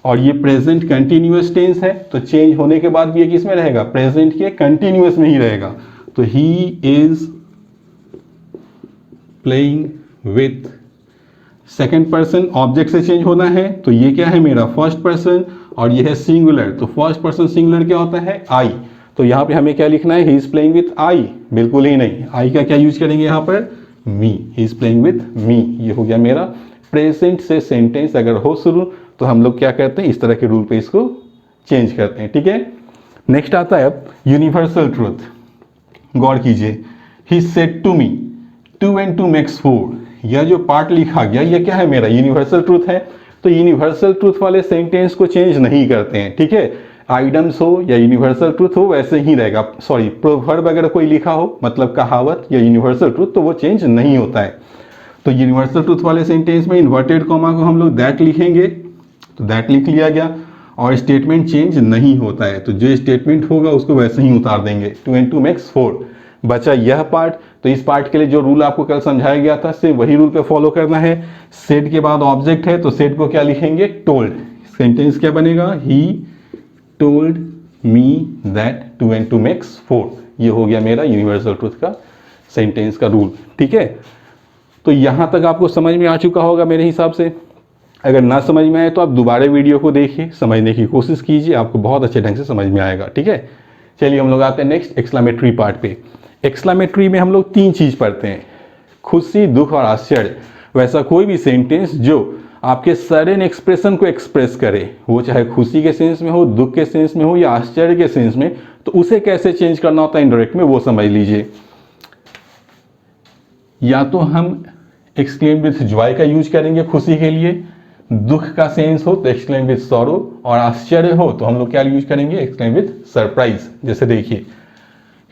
और ये प्रेजेंट कंटिन्यूअस टेंस है तो चेंज होने के बाद भी ये किस में रहेगा, प्रेजेंट के कंटिन्यूअस में ही रहेगा। तो ही is playing with. Second person object से चेंज होना है तो ये क्या है मेरा फर्स्ट पर्सन और ये है सिंगुलर। तो फर्स्ट पर्सन सिंगुलर क्या होता है, आई। तो यहाँ पे हमें क्या लिखना है, ही इज प्लेइंग विथ आई, बिल्कुल ही नहीं। आई का क्या यूज करेंगे यहाँ पर, me. He is playing with me. ये हो गया मेरा प्रेजेंट से सेंटेंस अगर हो शुरू तो हम लोग क्या करते हैं, इस तरह के रूल पे इसको चेंज करते हैं। ठीक है, नेक्स्ट आता है अब यूनिवर्सल ट्रूथ। गौर कीजिए, he said to me 2 and 2 makes 4। यह जो पार्ट लिखा गया ये क्या है मेरा, यूनिवर्सल ट्रूथ है। तो यूनिवर्सल ट्रूथ वाले सेंटेंस को चेंज नहीं करते हैं। ठीक है, आइडम्स हो या यूनिवर्सल ट्रूथ हो वैसे ही रहेगा। सॉरी, प्रोवर्ब अगर कोई लिखा हो मतलब कहावत या यूनिवर्सल ट्रूथ तो वो चेंज नहीं होता है। तो यूनिवर्सल ट्रूथ वाले सेंटेंस में इन्वर्टेड कॉमा को हम लोग दैट लिखेंगे, तो दैट लिख लिया गया और स्टेटमेंट चेंज नहीं होता है। तो जो स्टेटमेंट होगा उसको वैसे ही उतार देंगे। 2 and 2 makes 4। बचा यह पार्ट, तो इस पार्ट के लिए जो रूल आपको कल समझाया गया था सिर्फ वही रूल पे फॉलो करना है। सेड के बाद ऑब्जेक्ट है तो सेड को क्या लिखेंगे, टोल्ड। सेंटेंस क्या बनेगा, ही told me that 2 and 2 makes 4। ये हो गया मेरा यूनिवर्सल ट्रूथ का सेंटेंस का रूल। ठीक है, तो यहां तक आपको समझ में आ चुका होगा मेरे हिसाब से। अगर ना समझ में आए तो आप दोबारा वीडियो को देखिए, समझने की कोशिश कीजिए, आपको बहुत अच्छे ढंग से समझ में आएगा। ठीक है, चलिए हम लोग आते हैं नेक्स्ट एक्सक्लेमेटरी पार्ट पे। एक्सक्लेमेटरी में हम लोग 3 चीज पढ़ते हैं, खुशी, दुख और आश्चर्य। वैसा कोई भी सेंटेंस जो आपके सडन एक्सप्रेशन को एक्सप्रेस करे, वो चाहे खुशी के सेंस में हो, दुख के सेंस में हो या आश्चर्य के सेंस में, तो उसे कैसे चेंज करना होता है इंडायरेक्ट में वो समझ लीजिए। या तो हम एक्सक्लेम विथ जॉय का यूज करेंगे खुशी के लिए, दुख का सेंस हो तो एक्सक्लेम विथ सॉरो, और आश्चर्य हो तो हम लोग क्या यूज करेंगे, एक्सक्लेम विथ सरप्राइज। जैसे देखिए,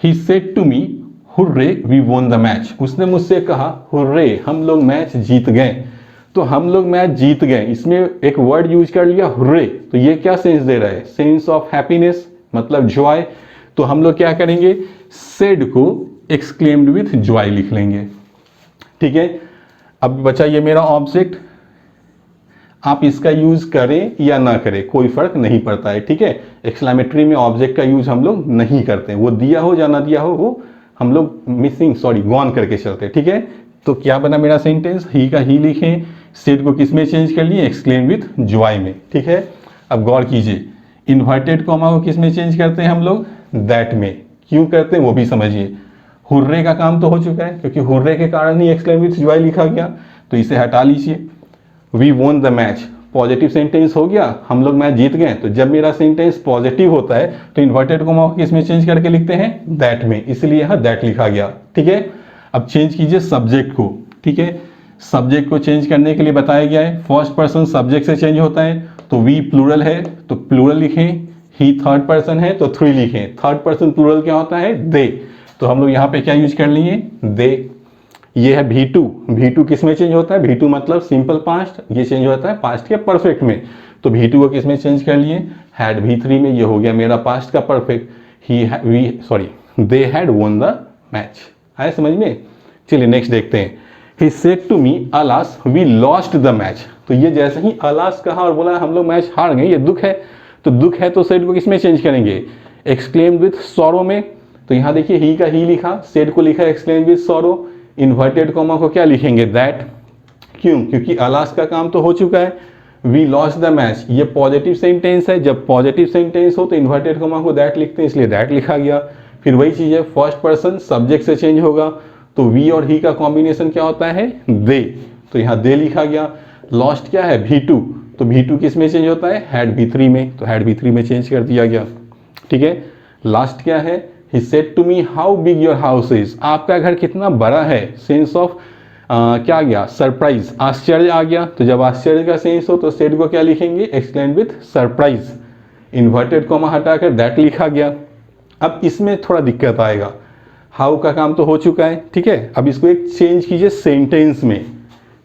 he said to me hurray we won the match. उसने मुझसे कहा हुर्रे, हम लोग मैच जीत गए। तो हम लोग मैच जीत गए, इसमें एक वर्ड यूज कर लिया हुर्रे, तो ये क्या सेंस दे रहा है, सेंस ऑफ हैप्पीनेस मतलब जॉय। तो हम लोग क्या करेंगे, सेड को एक्सक्लेम्ड विथ जॉय लिख लेंगे। ठीक है, अब बचा ये मेरा ऑब्जेक्ट। आप इसका यूज करें या ना करें कोई फर्क नहीं पड़ता है। ठीक है, एक्सक्लेमेटरी में ऑब्जेक्ट का यूज हम लोग नहीं करते हैं, वो दिया हो या ना दिया हो वो हम लोग गॉन करके चलते हैं। ठीक है, तो क्या बना मेरा सेंटेंस, ही का ही लिखें, सेड को किस में चेंज कर लिए, एक्सक्लेम विथ जॉय में। ठीक है, अब गौर कीजिए, इन्वर्टेड कॉमा को किस में चेंज करते हैं हम लोग, दैट में। क्यों करते हैं वो भी समझिए। हुर्रे का काम तो हो चुका है क्योंकि हुर्रे के कारण ही एक्सक्लेम विथ जॉय लिखा गया, तो इसे हटा लीजिए। We won the match positive sentence हो गया, हम लोग मैच जीत गए। तो जब मेरा सेंटेंस पॉजिटिव होता है तो इन्वर्टेड कॉमा को किस में चेंज करके लिखते हैं, दैट में, इसलिए यहां दैट लिखा गया। ठीक है, अब चेंज कीजिए सब्जेक्ट को। ठीक है, सब्जेक्ट को चेंज करने के लिए बताया गया है, फर्स्ट पर्सन सब्जेक्ट से चेंज होता है, तो वी प्लूरल है तो प्लूरल लिखें, ही थर्ड पर्सन है तो 3 लिखें। थर्ड पर्सन प्लूरल क्या होता है, दे। तो हम लोग यहाँ पे क्या यूज कर लिए, दे। ये है V2, V2 किस में चेंज होता है, V2 मतलब सिंपल पास्ट, ये चेंज होता है पास्ट के परफेक्ट में। तो V2 को किस में चेंज कर लिए, हैड V3 में। ये हो गया मेरा पास्ट का perfect, they had won the match. आया समझ में। चलिए नेक्स्ट देखते हैं। He said to me alas we lost the match. तो ये जैसे ही अलास कहा और बोला हम लोग मैच हार गए, ये दुख है, तो दुख है तो सेड को किस में चेंज करेंगे, एक्सक्लेम विथ सॉरो में। तो यहाँ देखिए ही का ही लिखा, सेड को लिखा exclaim with sorrow, inverted comma को क्या लिखेंगे, दैट। क्यों, क्योंकि अलास का काम तो हो चुका है, वी लॉस्ट द मैच ये पॉजिटिव सेंटेंस है, जब पॉजिटिव सेंटेंस हो तो इन्वर्टेड कॉमा को दैट लिखते हैं, इसलिए दैट लिखा गया। फिर वही चीज़ है, फर्स्ट पर्सन सब्जेक्ट से चेंज होगा, तो वी और ही का कॉम्बिनेशन क्या होता है, दे, तो यहाँ दे लिखा गया। लॉस्ट क्या है, V2, तो V2 किस में चेंज होता है, हैड V3 में, तो हैड V3 में चेंज कर दिया गया। ठीक है, लास्ट क्या है, he said to me how big your house is, आपका घर कितना बड़ा है, सेंस ऑफ क्या आ गया, सरप्राइज, आश्चर्य आ गया। तो जब आश्चर्य का सेंस हो तो सेड को क्या लिखेंगे, explain with surprise, inverted comma हटाकर दैट लिखा गया। अब इसमें थोड़ा दिक्कत आएगा, हाउ का काम तो हो चुका है, ठीक है। अब इसको एक चेंज कीजिए सेंटेंस में,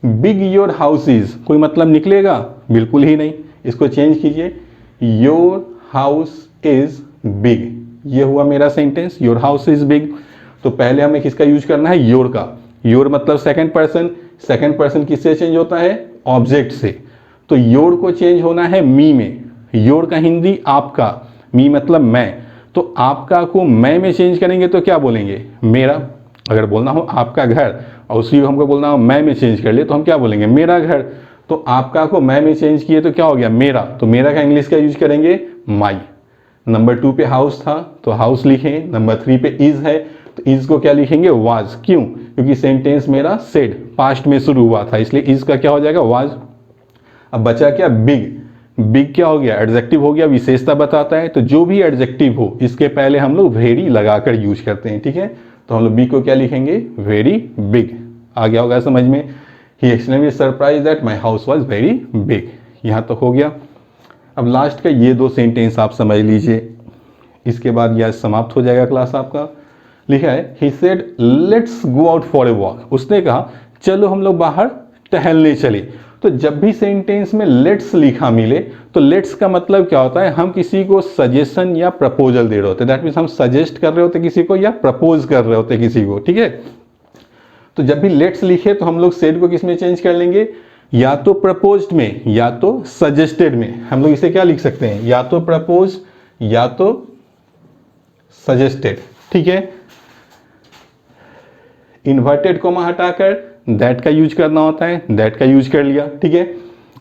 बिग योर हाउस इज, कोई मतलब निकलेगा, बिल्कुल ही नहीं। इसको चेंज कीजिए, योर हाउस इज बिग, ये हुआ मेरा sentence, your house is big. तो पहले हमें किसका यूज करना है, योर का। योर मतलब सेकंड पर्सन, सेकंड पर्सन किससे चेंज होता है, ऑब्जेक्ट से। तो योर को चेंज होना है मी में, योर का हिंदी आपका, मी मतलब मैं, तो आपका को मैं में चेंज करेंगे तो क्या बोलेंगे, मेरा। अगर बोलना हो आपका घर और उसी को हमको बोलना हो मैं में चेंज कर ले तो हम क्या बोलेंगे, मेरा घर। तो आपका को मैं में चेंज किए तो क्या हो गया, मेरा। तो मेरा का इंग्लिश का यूज करेंगे, माई। नंबर 2 पे हाउस था तो हाउस लिखे, नंबर 3 पे इज है तो इज को क्या लिखेंगे, वाज। क्यों, क्योंकि सेंटेंस मेरा सेड पास्ट में शुरू हुआ था, इसलिए इज का क्या हो जाएगा, वाज। अब बचा क्या, बिग। बिग क्या हो गया, एडजेक्टिव हो गया, विशेषता बताता है। तो जो भी एडजेक्टिव हो इसके पहले हम लोग वेरी लगाकर यूज करते हैं, ठीक है। तो हम लोग बिग को क्या लिखेंगे, वेरी बिग। आ गया होगा समझ में। He extremely surprise that my house was very big, यहाँ तक हो गया। अब लास्ट का ये 2 सेंटेंस आप समझ लीजिए, इसके बाद यह समाप्त हो जाएगा क्लास आपका। लिखा है, he said let's go out for a walk, उसने कहा चलो हम लोग बाहर टहलने चले। तो जब भी सेंटेंस में लेट्स लिखा मिले तो लेट्स का मतलब क्या होता है, हम किसी को सजेशन या प्रपोजल दे रहे होते, दैट मीन्स हम सजेस्ट कर रहे होते किसी को या प्रपोज कर रहे होते किसी को, ठीक है। तो जब भी लेट्स लिखे तो हम लोग सेड को किस में चेंज कर लेंगे, या तो प्रपोज्ड में या तो सजेस्टेड में। हम लोग इसे क्या लिख सकते हैं, या तो प्रपोज या तो सजेस्टेड, ठीक है। इन्वर्टेड कॉमा हटाकर दैट का यूज करना होता है, दैट का यूज कर लिया, ठीक है।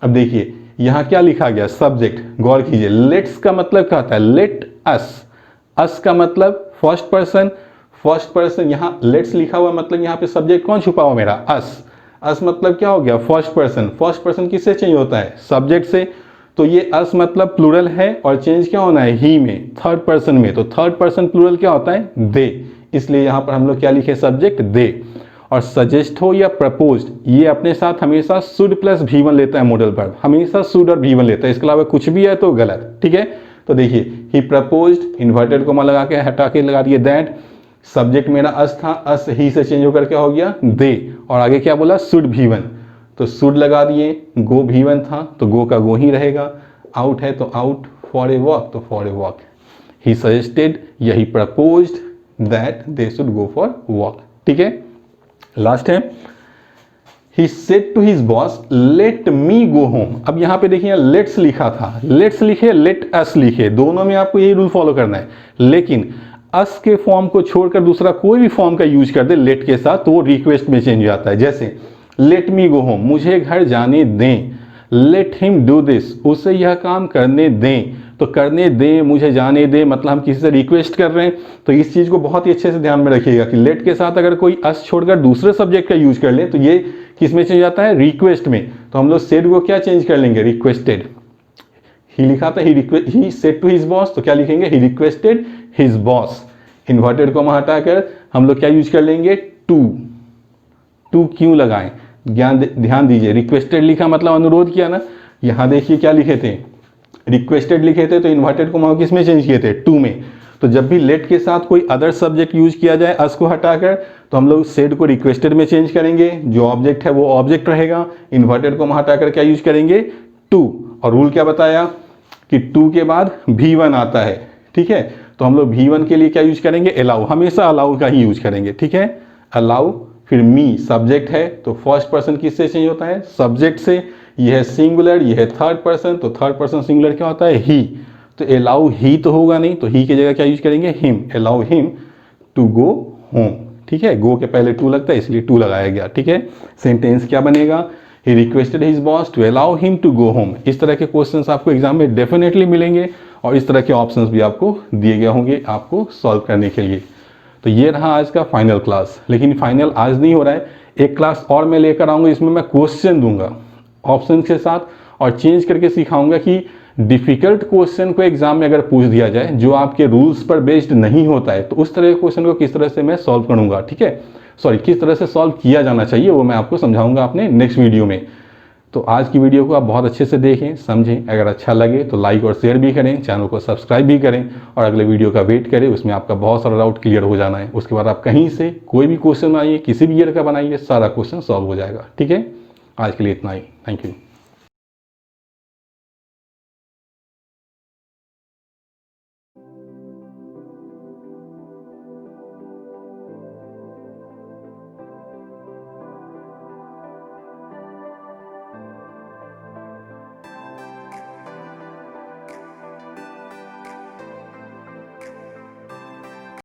अब देखिए यहां क्या लिखा गया, सब्जेक्ट, गौर कीजिए। लेट्स का मतलब क्या होता है, लेट अस, अस का मतलब फर्स्ट पर्सन, फर्स्ट पर्सन, यहां लेट्स लिखा हुआ मतलब यहां पे सब्जेक्ट कौन छुपा हुआ मेरा, अस। अस मतलब क्या हो गया, फर्स्ट पर्सन। फर्स्ट पर्सन किससे चेंज होता है, सब्जेक्ट से। तो ये अस मतलब प्लूरल है और चेंज क्या होना है, ही में, थर्ड पर्सन में। तो थर्ड पर्सन प्लूरल क्या होता है, दे, इसलिए यहां पर हम लोग क्या लिखे, सब्जेक्ट दे। और सजेस्ट हो या प्रपोज्ड, ये अपने साथ हमेशा शुड प्लस V1 लेता है, मॉडल वर्ब हमेशा शुड और V1 लेता है, इसके अलावा कुछ भी है तो गलत, ठीक है। तो देखिए ही प्रपोज्ड, इन्वर्टेड कोमा लगा के हटा के लगा दिए दैट, सब्जेक्ट मेरा अस था, अस ही से चेंज होकर क्या हो गया, दे, और आगे क्या बोला, शुड V1, तो शुड लगा दिए, गो V1 था तो गो का गो ही रहेगा, आउट है तो आउट, फॉर ए वॉक तो for a walk. He suggested या he proposed that they should go for walk, ठीक है। लास्ट है, he said to his boss let me go home. अब यहां पे देखिए लेट्स लिखा था, लेट्स लिखे, लेट अस लिखे, दोनों में आपको यही रूल फॉलो करना है। लेकिन अस के फॉर्म को छोड़कर दूसरा कोई भी फॉर्म का यूज कर दे लेट के साथ तो वो रिक्वेस्ट में चेंज हो जाता है। जैसे लेट मी गो होम, मुझे घर जाने दें। लेट हिम डू दिस, उसे यह काम करने दें। तो करने दें, मुझे जाने दें, मतलब हम किसी से रिक्वेस्ट कर रहे हैं। तो इस चीज़ को बहुत ही अच्छे से ध्यान में रखिएगा कि लेट के साथ अगर कोई अस छोड़कर दूसरे सब्जेक्ट का यूज कर ले तो ये किस में चेंज जाता है, रिक्वेस्ट में। तो हम लोग सेड को क्या चेंज कर लेंगे, रिक्वेस्टेड। ही लिखा था he said to his boss, तो क्या लिखेंगे, he requested his boss. Inverted comma हटाकर हम लोग क्या यूज कर लेंगे, टू। टू क्यों लगाएं, ध्यान दीजिए, रिक्वेस्टेड लिखा मतलब अनुरोध किया ना। यहां देखिए क्या लिखे थे, रिक्वेस्टेड लिखे थे, तो इन्वर्टेड कोमा किस में चेंज किए थे, टू में। तो जब भी लेट के साथ कोई अदर सब्जेक्ट यूज किया जाए अस को हटाकर, तो हम लोग सेड को रिक्वेस्टेड में चेंज करेंगे, जो ऑब्जेक्ट है वो ऑब्जेक्ट रहेगा। इन्वर्टेड कोमा हटाकर क्या यूज करेंगे, टू, और रूल क्या बताया कि टू के बाद V1 आता है, ठीक है। तो हम लोग V1 के लिए क्या यूज करेंगे, अलाउ, हमेशा अलाउ का ही यूज करेंगे, ठीक है। अलाउ, फिर मी सब्जेक्ट है तो फर्स्ट पर्सन किससे चेंज होता है, सब्जेक्ट से। यह है सिंगुलर, यह है थर्ड पर्सन, तो थर्ड पर्सन सिंगुलर क्या होता है, ही। तो अलाउ ही तो होगा नहीं, तो ही की जगह क्या यूज करेंगे, him, allow him to go home, ठीक है। गो के पहले टू लगता है इसलिए टू लगाया गया, ठीक है। सेंटेंस क्या बनेगा, he requested his boss to allow him to go home. इस तरह के क्वेश्चंस आपको एग्जाम में डेफिनेटली मिलेंगे और इस तरह के ऑप्शंस भी आपको दिए गए होंगे आपको सॉल्व करने के लिए। तो ये रहा आज का फाइनल क्लास, लेकिन फाइनल आज नहीं हो रहा है, एक क्लास और मैं लेकर आऊँगा, इसमें मैं क्वेश्चन दूंगा ऑप्शन के साथ और चेंज करके सिखाऊंगा कि डिफिकल्ट क्वेश्चन को एग्जाम में अगर पूछ दिया जाए जो आपके रूल्स पर बेस्ड नहीं होता है, तो उस तरह के क्वेश्चन को किस तरह से मैं सॉल्व करूंगा, ठीक है। सॉरी, किस तरह से सॉल्व किया जाना चाहिए वो मैं आपको समझाऊंगा अपने नेक्स्ट वीडियो में। तो आज की वीडियो को आप बहुत अच्छे से देखें, समझें, अगर अच्छा लगे तो लाइक और शेयर भी करें, चैनल को सब्सक्राइब भी करें और अगले वीडियो का वेट करें, उसमें आपका बहुत सारा डाउट क्लियर हो जाना है। उसके बाद आप कहीं से कोई भी क्वेश्चन बनाइए, किसी भी ईयर का बनाइए, सारा क्वेश्चन सॉल्व हो जाएगा, ठीक है। आज के लिए इतना ही, थैंक यू।